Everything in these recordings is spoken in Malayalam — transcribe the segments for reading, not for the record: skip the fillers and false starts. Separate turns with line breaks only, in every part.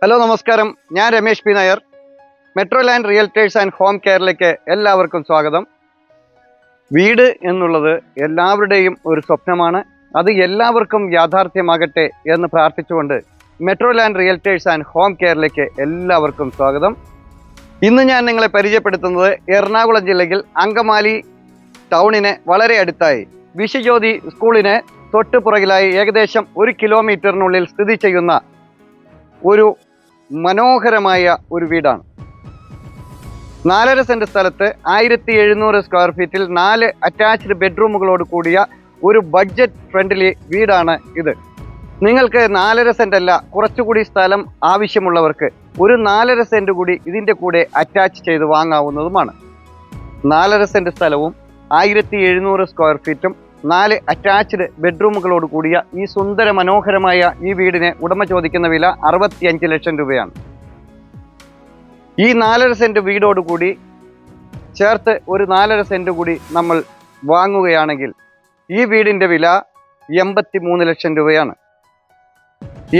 ഹലോ നമസ്കാരം, ഞാൻ Ramesh P Nair. Metro Land Realtors and ഹോം കെയറിലേക്ക് എല്ലാവർക്കും സ്വാഗതം. വീട് എന്നുള്ളത് എല്ലാവരുടെയും ഒരു സ്വപ്നമാണ്. അത് എല്ലാവർക്കും യാഥാർത്ഥ്യമാകട്ടെ എന്ന് പ്രാർത്ഥിച്ചുകൊണ്ട് മെട്രോ ലാൻഡ് റിയൽറ്റേഴ്സ് ആൻഡ് ഹോം കെയറിലേക്ക് എല്ലാവർക്കും സ്വാഗതം. ഇന്ന് ഞാൻ നിങ്ങളെ പരിചയപ്പെടുത്തുന്നത് എറണാകുളം ജില്ലയിൽ അങ്കമാലി ടൗണിന് വളരെ അടുത്തായി വിശ്വജ്യോതി സ്കൂളിന് തൊട്ടുപുറകിലായി ഏകദേശം 1 കിലോമീറ്ററിനുള്ളിൽ സ്ഥിതി ചെയ്യുന്ന ഒരു മനോഹരമായ ഒരു വീടാണ്. 4.5 സെന്റ് സ്ഥലത്ത് 1700 സ്ക്വയർ ഫീറ്റിൽ 4 അറ്റാച്ച്ഡ് ബെഡ്റൂമുകളോട് കൂടിയ ഒരു ബഡ്ജറ്റ് ഫ്രണ്ട്ലി വീടാണ് ഇത്. നിങ്ങൾക്ക് 4.5 സെന്റ് അല്ല, കുറച്ചുകൂടി സ്ഥലം ആവശ്യമുള്ളവർക്ക് ഒരു 4.5 സെന്റ് കൂടി ഇതിൻ്റെ കൂടെ അറ്റാച്ച് ചെയ്ത് വാങ്ങാവുന്നതുമാണ്. 4.5 സെന്റ് സ്ഥലവും 1700 സ്ക്വയർ ഫീറ്റും 4 അറ്റാച്ച്ഡ് ബെഡ്റൂമുകളോട് കൂടിയ ഈ സുന്ദര മനോഹരമായ ഈ വീടിന് ഉടമ ചോദിക്കുന്ന വില 65 ലക്ഷം രൂപയാണ്. ഈ 4.5 സെന്റ് വീടോടുകൂടി ചേർത്ത് ഒരു 4.5 സെന്റ് കൂടി നമ്മൾ വാങ്ങുകയാണെങ്കിൽ ഈ വീടിൻ്റെ വില 83 ലക്ഷം രൂപയാണ്.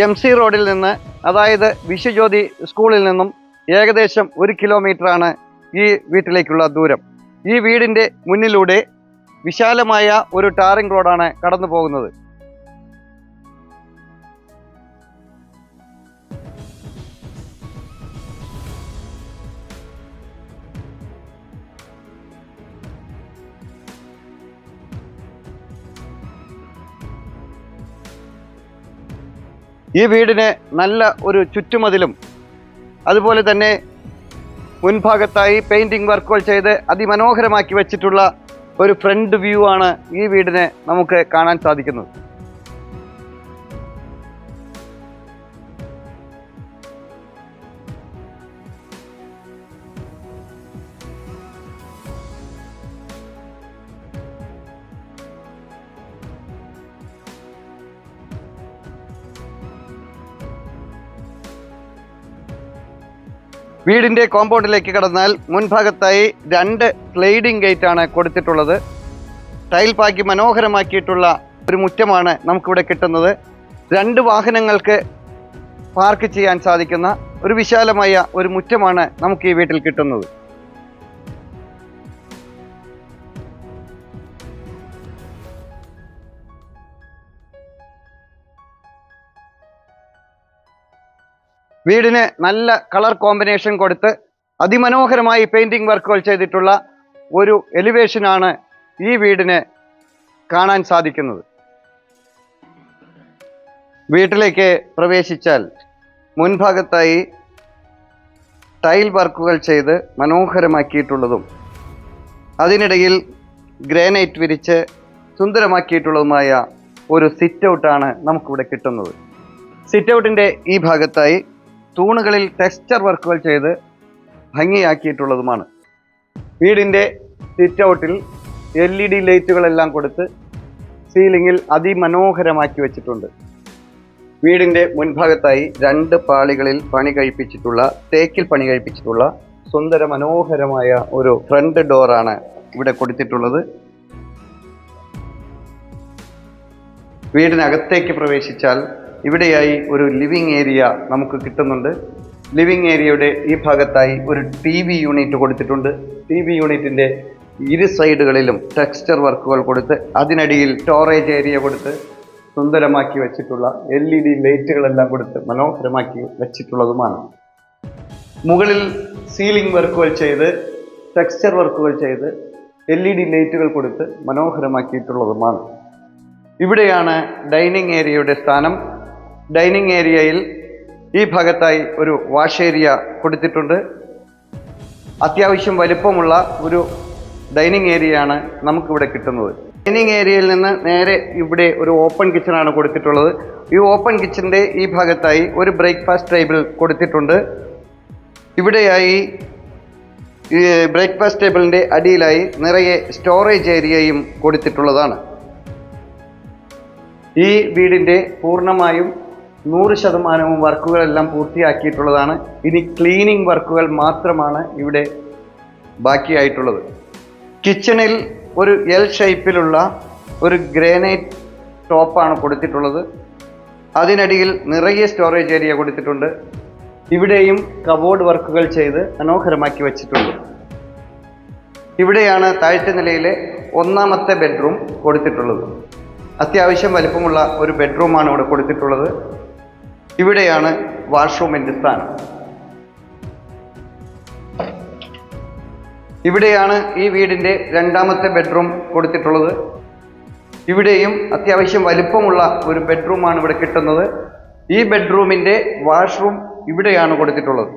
MC റോഡിൽ നിന്ന്, അതായത് വിശ്വജ്യോതി സ്കൂളിൽ നിന്നും ഏകദേശം 1 കിലോമീറ്ററാണ് ഈ വീട്ടിലേക്കുള്ള ദൂരം. ഈ വീടിൻ്റെ മുന്നിലൂടെ വിശാലമായ ഒരു ടാറിംഗ് റോഡാണ് കടന്നു പോകുന്നത്. ഈ വീടിന് നല്ല ഒരു ചുറ്റുമതിലും അതുപോലെ തന്നെ മുൻഭാഗത്തായി പെയിന്റിംഗ് വർക്കുകൾ ചെയ്ത് അതിമനോഹരമാക്കി വെച്ചിട്ടുള്ള ഒരു ഫ്രണ്ട് വ്യൂ ആണ് ഈ വീടിനെ നമുക്ക് കാണാൻ സാധിക്കുന്നത്. വീടിൻ്റെ കോമ്പൗണ്ടിലേക്ക് കടന്നാൽ മുൻഭാഗത്തായി 2 സ്ലൈഡിംഗ് ഗേറ്റ് ആണ് കൊടുത്തിട്ടുള്ളത്. ടൈൽ പാക്കി മനോഹരമാക്കിയിട്ടുള്ള ഒരു മുറ്റമാണ് നമുക്കിവിടെ കിട്ടുന്നത്. 2 വാഹനങ്ങൾക്ക് പാർക്ക് ചെയ്യാൻ സാധിക്കുന്ന ഒരു വിശാലമായ ഒരു മുറ്റമാണ് നമുക്ക് ഈ വീട്ടിൽ കിട്ടുന്നത്. വീടിന് നല്ല കളർ കോമ്പിനേഷൻ കൊടുത്ത് അതിമനോഹരമായി പെയിന്റിംഗ് വർക്കുകൾ ചെയ്തിട്ടുള്ള ഒരു എലിവേഷനാണ് ഈ വീടിന് കാണാൻ സാധിക്കുന്നത്. വീട്ടിലേക്ക് പ്രവേശിച്ചാൽ മുൻഭാഗത്തായി ടൈൽ വർക്കുകൾ ചെയ്ത് മനോഹരമാക്കിയിട്ടുള്ളതും അതിനിടയിൽ ഗ്രാനൈറ്റ് വിരിച്ച് സുന്ദരമാക്കിയിട്ടുള്ളതുമായ ഒരു സിറ്റ് ഔട്ടാണ് നമുക്കിവിടെ കിട്ടുന്നത്. സിറ്റ് ഔട്ടിൻ്റെ ഈ ഭാഗത്തായി തൂണുകളിൽ ടെക്സ്ചർ വർക്കുകൾ ചെയ്ത് ഭംഗിയാക്കിയിട്ടുള്ളതുമാണ്. വീടിൻ്റെ സിറ്റ് ഔട്ടിൽ LED ലൈറ്റുകളെല്ലാം കൊടുത്ത് സീലിങ്ങിൽ അതിമനോഹരമാക്കി വെച്ചിട്ടുണ്ട്. വീടിൻ്റെ മുൻഭാഗത്തായി 2 പാളികളിൽ തേക്കിൽ പണി കഴിപ്പിച്ചിട്ടുള്ള സുന്ദര മനോഹരമായ ഒരു ഫ്രണ്ട് ഡോറാണ് ഇവിടെ കൊടുത്തിട്ടുള്ളത്. വീടിനകത്തേക്ക് പ്രവേശിച്ചാൽ ഇവിടെയായി ഒരു ലിവിംഗ് ഏരിയ നമുക്ക് കിട്ടുന്നുണ്ട്. ലിവിംഗ് ഏരിയയുടെ ഈ ഭാഗത്തായി ഒരു TV യൂണിറ്റ് കൊടുത്തിട്ടുണ്ട്. TV യൂണിറ്റിൻ്റെ ഇരു സൈഡുകളിലും ടെക്സ്ചർ വർക്കുകൾ കൊടുത്ത് അതിനടിയിൽ സ്റ്റോറേജ് ഏരിയ കൊടുത്ത് സുന്ദരമാക്കി വെച്ചിട്ടുള്ള LED ലൈറ്റുകളെല്ലാം കൊടുത്ത് മനോഹരമാക്കി വെച്ചിട്ടുള്ളതുമാണ്. മുകളിൽ സീലിംഗ് വർക്കുകൾ ചെയ്ത് ടെക്സ്ചർ വർക്കുകൾ ചെയ്ത് LED ലൈറ്റുകൾ കൊടുത്ത് മനോഹരമാക്കിയിട്ടുള്ളതുമാണ്. ഇവിടെയാണ് ഡൈനിങ് ഏരിയയുടെ സ്ഥാനം. ഡൈനിങ് ഏരിയയിൽ ഈ ഭാഗത്തായി ഒരു വാഷ് ഏരിയ കൊടുത്തിട്ടുണ്ട്. അത്യാവശ്യം വലിപ്പമുള്ള ഒരു ഡൈനിങ് ഏരിയയാണ് നമുക്കിവിടെ കിട്ടുന്നത്. ഡൈനിങ് ഏരിയയിൽ നിന്ന് നേരെ ഇവിടെ ഒരു ഓപ്പൺ കിച്ചണാണ് കൊടുത്തിട്ടുള്ളത്. ഈ ഓപ്പൺ കിച്ചൻ്റെ ഈ ഭാഗത്തായി ഒരു ബ്രേക്ക്ഫാസ്റ്റ് ടേബിൾ കൊടുത്തിട്ടുണ്ട്. ഇവിടെയായി ഈ ബ്രേക്ക്ഫാസ്റ്റ് ടേബിളിൻ്റെ അടിയിലായി നിറയെ സ്റ്റോറേജ് ഏരിയയും കൊടുത്തിട്ടുള്ളതാണ്. ഈ വീടിൻ്റെ പൂർണ്ണമായും 100% വർക്കുകളെല്ലാം പൂർത്തിയാക്കിയിട്ടുള്ളതാണ്. ഇനി ക്ലീനിങ് വർക്കുകൾ മാത്രമാണ് ഇവിടെ ബാക്കിയായിട്ടുള്ളത്. കിച്ചണിൽ ഒരു L ഷേപ്പിലുള്ള ഒരു ഗ്രാനൈറ്റ് ടോപ്പാണ് കൊടുത്തിട്ടുള്ളത്. അതിനടിയിൽ നിറയെ സ്റ്റോറേജ് ഏരിയ കൊടുത്തിട്ടുണ്ട്. ഇവിടെയും കബോർഡ് വർക്കുകൾ ചെയ്ത് മനോഹരമാക്കി വച്ചിട്ടുണ്ട്. ഇവിടെയാണ് താഴത്തെ നിലയിലെ ഒന്നാമത്തെ ബെഡ്റൂം കൊടുത്തിട്ടുള്ളത്. അത്യാവശ്യം വലിപ്പമുള്ള ഒരു ബെഡ്റൂമാണ് ഇവിടെ കൊടുത്തിട്ടുള്ളത്. ഇവിടെയാണ് വാഷ്റൂമിൻ്റെ സ്ഥാനം. ഇവിടെയാണ് ഈ വീടിൻ്റെ രണ്ടാമത്തെ ബെഡ്റൂം കൊടുത്തിട്ടുള്ളത്. ഇവിടെയും അത്യാവശ്യം വലിപ്പമുള്ള ഒരു ബെഡ്റൂമാണ് ഇവിടെ കിട്ടുന്നത്. ഈ ബെഡ്റൂമിൻ്റെ വാഷ്റൂം ഇവിടെയാണ് കൊടുത്തിട്ടുള്ളത്.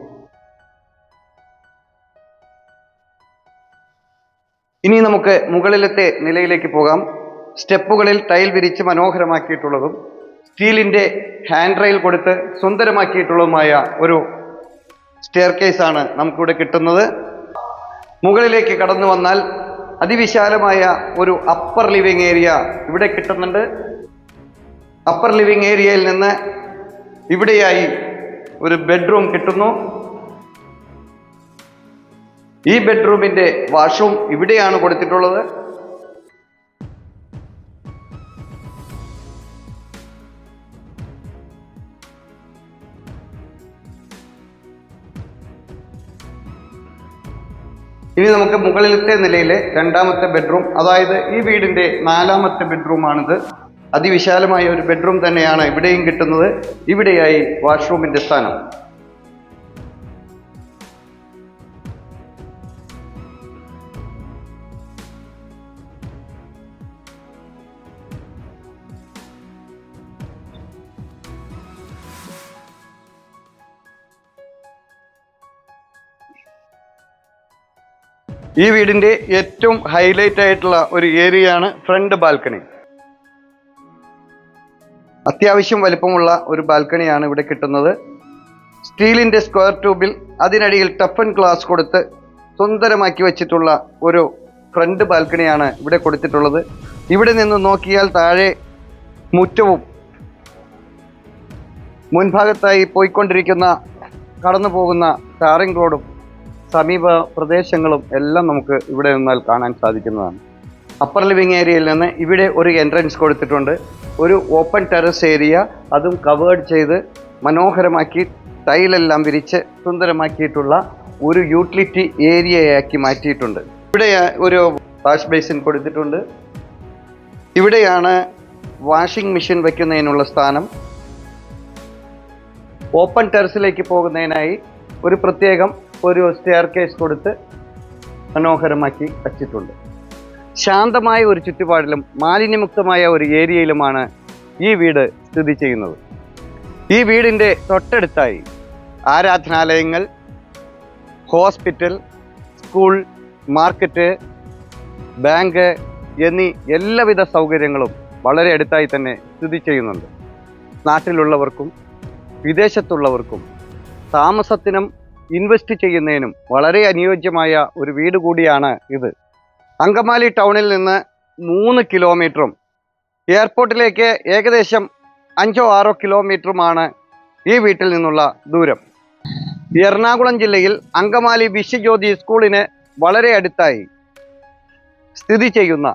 ഇനി നമുക്ക് മുകളിലത്തെ നിലയിലേക്ക് പോകാം. സ്റ്റെപ്പുകളിൽ ടൈൽ വിരിച്ച് മനോഹരമാക്കിയിട്ടുള്ളതും സ്റ്റീലിൻ്റെ ഹാൻഡ് റെയിൽ കൊടുത്ത് സുന്ദരമാക്കിയിട്ടുള്ളതുമായ ഒരു സ്റ്റെയർ കേസാണ് നമുക്കിവിടെ കിട്ടുന്നത്. മുകളിലേക്ക് കടന്നു വന്നാൽ അതിവിശാലമായ ഒരു അപ്പർ ലിവിംഗ് ഏരിയ ഇവിടെ കിട്ടുന്നുണ്ട്. അപ്പർ ലിവിംഗ് ഏരിയയിൽ നിന്ന് ഇവിടെയായി ഒരു ബെഡ്റൂം കിട്ടുന്നു. ഈ ബെഡ്റൂമിൻ്റെ വാഷ്റൂം ഇവിടെയാണ് കൊടുത്തിട്ടുള്ളത്. ഇനി നമുക്ക് മുകളിലത്തെ നിലയിലെ രണ്ടാമത്തെ ബെഡ്റൂം, അതായത് ഈ വീടിൻ്റെ നാലാമത്തെ ബെഡ്റൂമാണിത്. അതിവിശാലമായ ഒരു ബെഡ്റൂം തന്നെയാണ് ഇവിടെയും കിട്ടുന്നത്. ഇവിടെയായി വാഷ്റൂമിൻ്റെ സ്ഥാനം. ഈ വീടിൻ്റെ ഏറ്റവും ഹൈലൈറ്റ് ആയിട്ടുള്ള ഒരു ഏരിയയാണ് ഫ്രണ്ട് ബാൽക്കണി. അത്യാവശ്യം വലിപ്പമുള്ള ഒരു ബാൽക്കണിയാണ് ഇവിടെ കിട്ടുന്നത്. സ്റ്റീലിൻ്റെ സ്ക്വയർ ട്യൂബിൽ അതിനടിയിൽ ടഫൻ ഗ്ലാസ് കൊടുത്ത് സുന്ദരമാക്കി വെച്ചിട്ടുള്ള ഒരു ഫ്രണ്ട് ബാൽക്കണിയാണ് ഇവിടെ കൊടുത്തിട്ടുള്ളത്. ഇവിടെ നിന്ന് നോക്കിയാൽ താഴെ മുറ്റവും മുൻഭാഗത്തായി പോയിക്കൊണ്ടിരിക്കുന്ന കടന്നു പോകുന്ന ടാറിംഗ് റോഡും സമീപ പ്രദേശങ്ങളും എല്ലാം നമുക്ക് ഇവിടെ നിന്നാൽ കാണാൻ സാധിക്കുന്നതാണ്. അപ്പർ ലിവിംഗ് ഏരിയയിൽ നിന്ന് ഇവിടെ ഒരു എൻട്രൻസ് കൊടുത്തിട്ടുണ്ട്. ഒരു ഓപ്പൺ ടെറസ് ഏരിയ, അതും കവേർഡ് ചെയ്ത് മനോഹരമാക്കി ടൈലെല്ലാം വിരിച്ച് സുന്ദരമാക്കിയിട്ടുള്ള ഒരു യൂട്ടിലിറ്റി ഏരിയയാക്കി മാറ്റിയിട്ടുണ്ട്. ഇവിടെ ഒരു വാഷ് ബേസിൻ കൊടുത്തിട്ടുണ്ട്. ഇവിടെയാണ് വാഷിംഗ് മെഷീൻ വയ്ക്കുന്നതിനുള്ള സ്ഥാനം. ഓപ്പൺ ടെറസിലേക്ക് പോകുന്നതിനായി ഒരു പ്രത്യേകം ഒരു സ്റ്റെയർ കേസ് കൊടുത്ത് മനോഹരമാക്കി വച്ചിട്ടുണ്ട്. ശാന്തമായ ഒരു ചുറ്റുപാടിലും മാലിന്യമുക്തമായ ഒരു ഏരിയയിലുമാണ് ഈ വീട് സ്ഥിതി ചെയ്യുന്നത്. ഈ വീടിൻ്റെ തൊട്ടടുത്തായി ആരാധനാലയങ്ങൾ, ഹോസ്പിറ്റൽ, സ്കൂൾ, മാർക്കറ്റ്, ബാങ്ക് എന്നീ എല്ലാവിധ സൗകര്യങ്ങളും വളരെ അടുത്തായി തന്നെ സ്ഥിതി ചെയ്യുന്നുണ്ട്. നാട്ടിലുള്ളവർക്കും വിദേശത്തുള്ളവർക്കും താമസത്തിനും ഇൻവെസ്റ്റ് ചെയ്യുന്നതിനും വളരെ അനുയോജ്യമായ ഒരു വീട് കൂടിയാണ് ഇത്. അങ്കമാലി ടൗണിൽ നിന്ന് 3 കിലോമീറ്ററും എയർപോർട്ടിലേക്ക് ഏകദേശം 5-6 കിലോമീറ്ററുമാണ് ഈ വീട്ടിൽ നിന്നുള്ള ദൂരം. എറണാകുളം ജില്ലയിൽ അങ്കമാലി വിശ്വജ്യോതി സ്കൂളിന് വളരെ അടുത്തായി സ്ഥിതി ചെയ്യുന്ന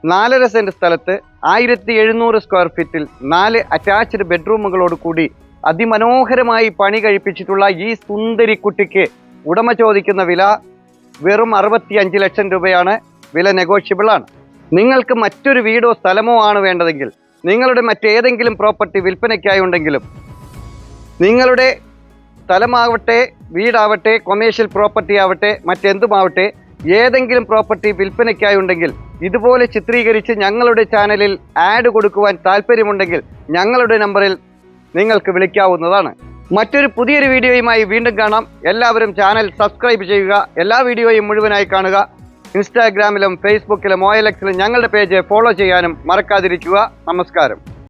4.5 സെൻറ്റ് സ്ഥലത്ത് 1700 സ്ക്വയർ ഫീറ്റിൽ 4 അറ്റാച്ച്ഡ് ബെഡ്റൂമുകളോട് കൂടി അതിമനോഹരമായി പണി കഴിപ്പിച്ചിട്ടുള്ള ഈ സുന്ദരി കുട്ടിക്ക് ഉടമ ചോദിക്കുന്ന വില വെറും 65 ലക്ഷം രൂപയാണ്. വില നെഗോഷ്യബിൾ ആണ്. നിങ്ങൾക്ക് മറ്റൊരു വീടോ സ്ഥലമോ ആണ് വേണ്ടതെങ്കിൽ, നിങ്ങളുടെ മറ്റേതെങ്കിലും പ്രോപ്പർട്ടി വിൽപ്പനയ്ക്കായി ഉണ്ടെങ്കിലും, നിങ്ങളുടെ സ്ഥലമാവട്ടെ, വീടാവട്ടെ, കൊമേഴ്ഷ്യൽ പ്രോപ്പർട്ടി ആവട്ടെ, മറ്റെന്തുമാവട്ടെ, ഏതെങ്കിലും പ്രോപ്പർട്ടി വിൽപ്പനയ്ക്കായി ഉണ്ടെങ്കിൽ ഇതുപോലെ ചിത്രീകരിച്ച് ഞങ്ങളുടെ ചാനലിൽ ആഡ് കൊടുക്കുവാൻ താല്പര്യമുണ്ടെങ്കിൽ ഞങ്ങളുടെ നമ്പറിൽ നിങ്ങൾക്ക് വിളിക്കാവുന്നതാണ്. മറ്റൊരു പുതിയൊരു വീഡിയോയുമായി വീണ്ടും കാണാം. എല്ലാവരും ചാനൽ സബ്സ്ക്രൈബ് ചെയ്യുക. എല്ലാ വീഡിയോയും മുഴുവനായി കാണുക. ഇൻസ്റ്റാഗ്രാമിലും ഫേസ്ബുക്കിലും OLX ഞങ്ങളുടെ പേജ് ഫോളോ ചെയ്യാനും മറക്കാതിരിക്കുക. നമസ്കാരം.